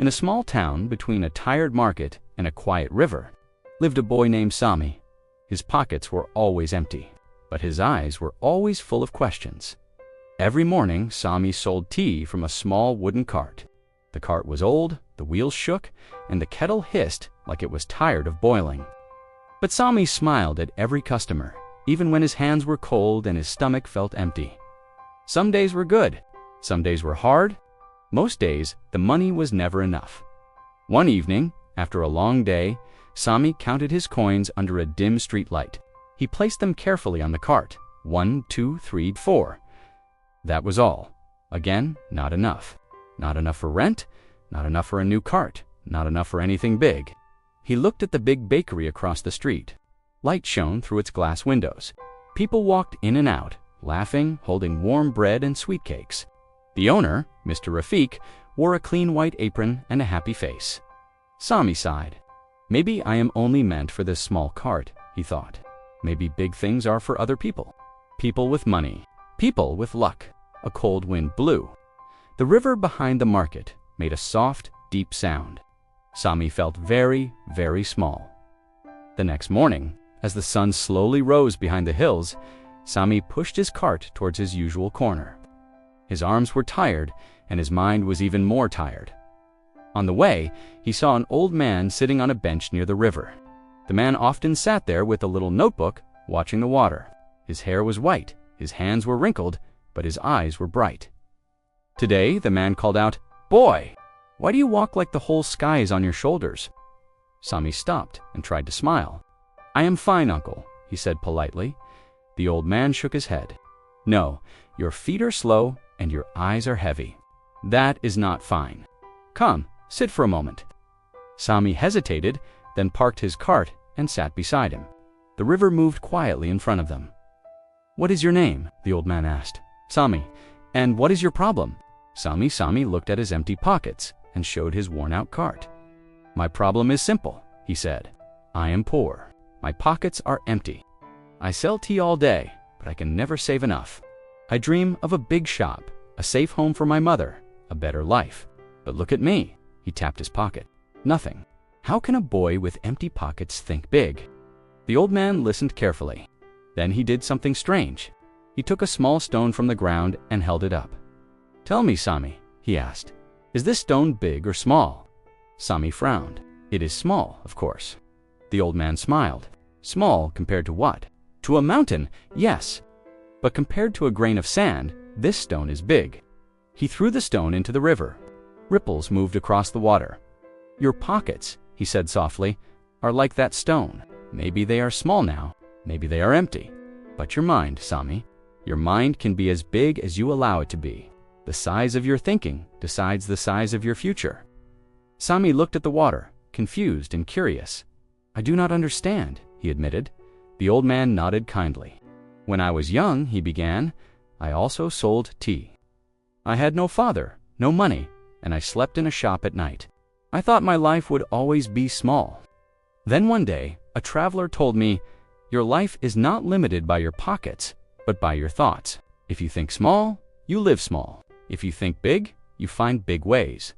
In a small town between a tired market and a quiet river lived a boy named Sami. His pockets were always empty, but his eyes were always full of questions. Every morning, Sami sold tea from a small wooden cart. The cart was old, the wheels shook, and the kettle hissed like it was tired of boiling. But Sami smiled at every customer, even when his hands were cold and his stomach felt empty. Some days were good, some days were hard. Most days, the money was never enough. One evening, after a long day, Sami counted his coins under a dim street light. He placed them carefully on the cart. 1, 2, 3, 4. That was all. Again, not enough. Not enough for rent, not enough for a new cart, not enough for anything big. He looked at the big bakery across the street. Light shone through its glass windows. People walked in and out, laughing, holding warm bread and sweet cakes. The owner, Mr. Rafik, wore a clean white apron and a happy face. Sami sighed. Maybe I am only meant for this small cart, he thought. Maybe big things are for other people. People with money. People with luck. A cold wind blew. The river behind the market made a soft, deep sound. Sami felt very, very small. The next morning, as the sun slowly rose behind the hills, Sami pushed his cart towards his usual corner. His arms were tired, and his mind was even more tired. On the way, he saw an old man sitting on a bench near the river. The man often sat there with a little notebook, watching the water. His hair was white, his hands were wrinkled, but his eyes were bright. Today, the man called out, "Boy, why do you walk like the whole sky is on your shoulders?" Sami stopped and tried to smile. "I am fine, uncle," he said politely. The old man shook his head. "No, your feet are slow and your eyes are heavy. That is not fine. Come, sit for a moment." Sami hesitated, then parked his cart and sat beside him. The river moved quietly in front of them. "What is your name?" the old man asked. "Sami. And what is your problem?" Sami looked at his empty pockets and showed his worn-out cart. "My problem is simple," he said. "I am poor. My pockets are empty. I sell tea all day, but I can never save enough. I dream of a big shop, a safe home for my mother, a better life. But look at me." He tapped his pocket. "Nothing. How can a boy with empty pockets think big?" The old man listened carefully. Then he did something strange. He took a small stone from the ground and held it up. "Tell me, Sami," he asked, "is this stone big or small?" Sami frowned. "It is small, of course." The old man smiled. "Small compared to what?" "To a mountain, yes. But compared to a grain of sand, this stone is big." He threw the stone into the river. Ripples moved across the water. "Your pockets," he said softly, "are like that stone. Maybe they are small now, maybe they are empty. But your mind, Sami, your mind can be as big as you allow it to be. The size of your thinking decides the size of your future." Sami looked at the water, confused and curious. "I do not understand," he admitted. The old man nodded kindly. "When I was young," he began, "I also sold tea. I had no father, no money, and I slept in a shop at night. I thought my life would always be small. Then one day, a traveler told me, 'Your life is not limited by your pockets, but by your thoughts. If you think small, you live small. If you think big, you find big ways.'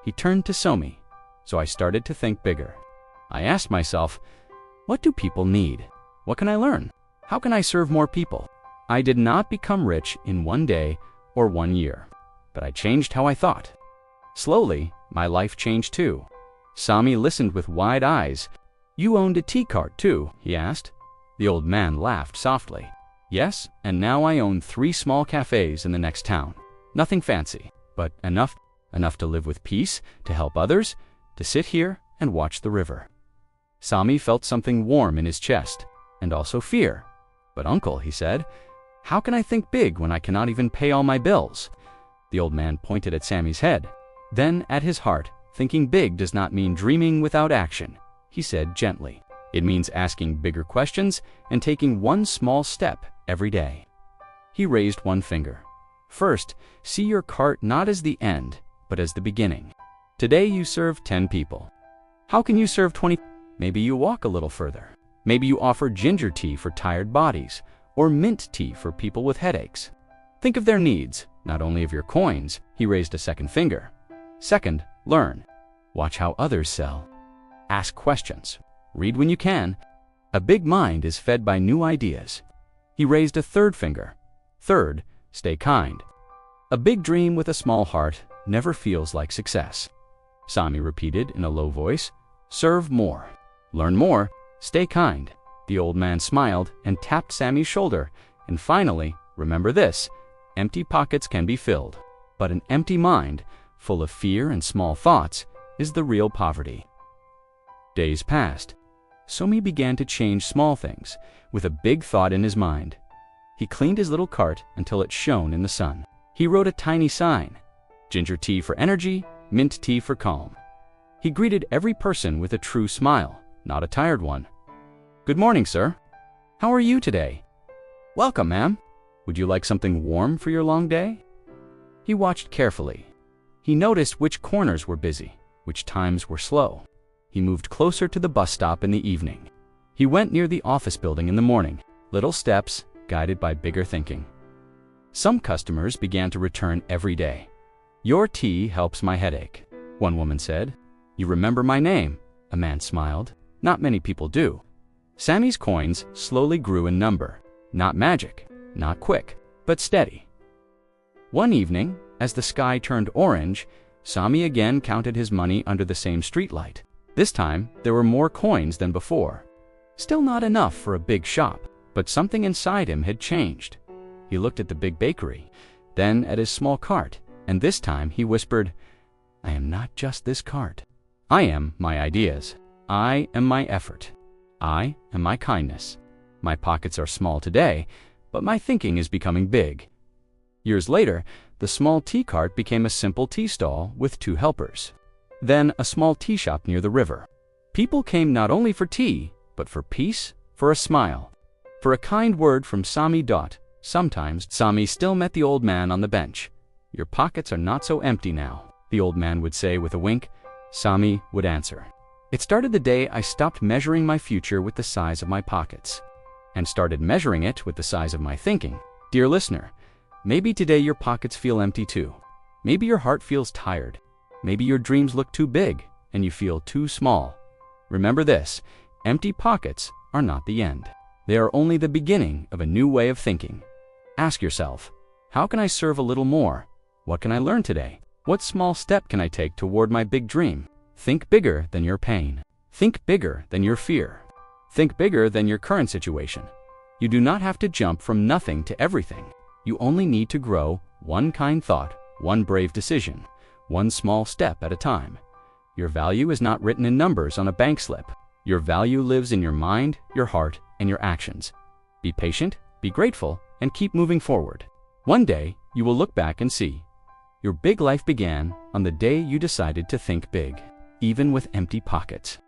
He turned to Sami, so I started to think bigger. I asked myself, what do people need? What can I learn? How can I serve more people? I did not become rich in one day or 1 year, but I changed how I thought. Slowly, my life changed too." Sami listened with wide eyes. "You owned a tea cart too?" he asked. The old man laughed softly. "Yes, and now I own 3 small cafes in the next town. Nothing fancy, but enough to live with peace, to help others, to sit here and watch the river." Sami felt something warm in his chest, and also fear. "But uncle," he said, "how can I think big when I cannot even pay all my bills?" The old man pointed at Sami's head. Then at his heart, thinking big does not mean dreaming without action, he said gently. It means asking bigger questions and taking one small step every day. He raised one finger. "First, see your cart not as the end, but as the beginning. Today you serve 10 people. How can you serve 20? Maybe you walk a little further. Maybe you offer ginger tea for tired bodies, or mint tea for people with headaches. Think of their needs, not only of your coins." He raised a second finger. "Second, learn. Watch how others sell. Ask questions. Read when you can. A big mind is fed by new ideas. He raised a third finger. Third, stay kind. A big dream with a small heart never feels like success. Sami repeated in a low voice, serve more. Learn more. Stay kind. The old man smiled and tapped Sami's shoulder. And finally, remember this, empty pockets can be filled, but an empty mind, full of fear and small thoughts, is the real poverty. Days passed. Sami began to change small things, with a big thought in his mind. He cleaned his little cart until it shone in the sun. He wrote a tiny sign, ginger tea for energy, mint tea for calm. He greeted every person with a true smile, not a tired one. Good morning, sir. How are you today? Welcome, ma'am. Would you like something warm for your long day? He watched carefully. He noticed which corners were busy, which times were slow. He moved closer to the bus stop in the evening. He went near the office building in the morning, little steps guided by bigger thinking. Some customers began to return every day. Your tea helps my headache, one woman said. You remember my name, a man smiled. Not many people do. Sami's coins slowly grew in number. Not magic, not quick, but steady. One evening, as the sky turned orange, Sami again counted his money under the same streetlight. This time, there were more coins than before. Still not enough for a big shop, but something inside him had changed. He looked at the big bakery, then at his small cart, and this time he whispered, I am not just this cart. I am my ideas. I am my effort. I am my kindness. My pockets are small today, but my thinking is becoming big. Years later, the small tea cart became a simple tea stall with 2 helpers. Then a small tea shop near the river. People came not only for tea, but for peace, for a smile, for a kind word from Sami. Sometimes Sami still met the old man on the bench. Your pockets are not so empty now, the old man would say with a wink. Sami would answer. It started the day I stopped measuring my future with the size of my pockets and started measuring it with the size of my thinking. Dear listener, maybe today your pockets feel empty too. Maybe your heart feels tired. Maybe your dreams look too big and you feel too small. Remember this, empty pockets are not the end. They are only the beginning of a new way of thinking. Ask yourself, how can I serve a little more? What can I learn today? What small step can I take toward my big dream? Think bigger than your pain. Think bigger than your fear. Think bigger than your current situation. You do not have to jump from nothing to everything. You only need to grow one kind thought, one brave decision, one small step at a time. Your value is not written in numbers on a bank slip. Your value lives in your mind, your heart, and your actions. Be patient, be grateful, and keep moving forward. One day, you will look back and see your big life began on the day you decided to think big, even with empty pockets.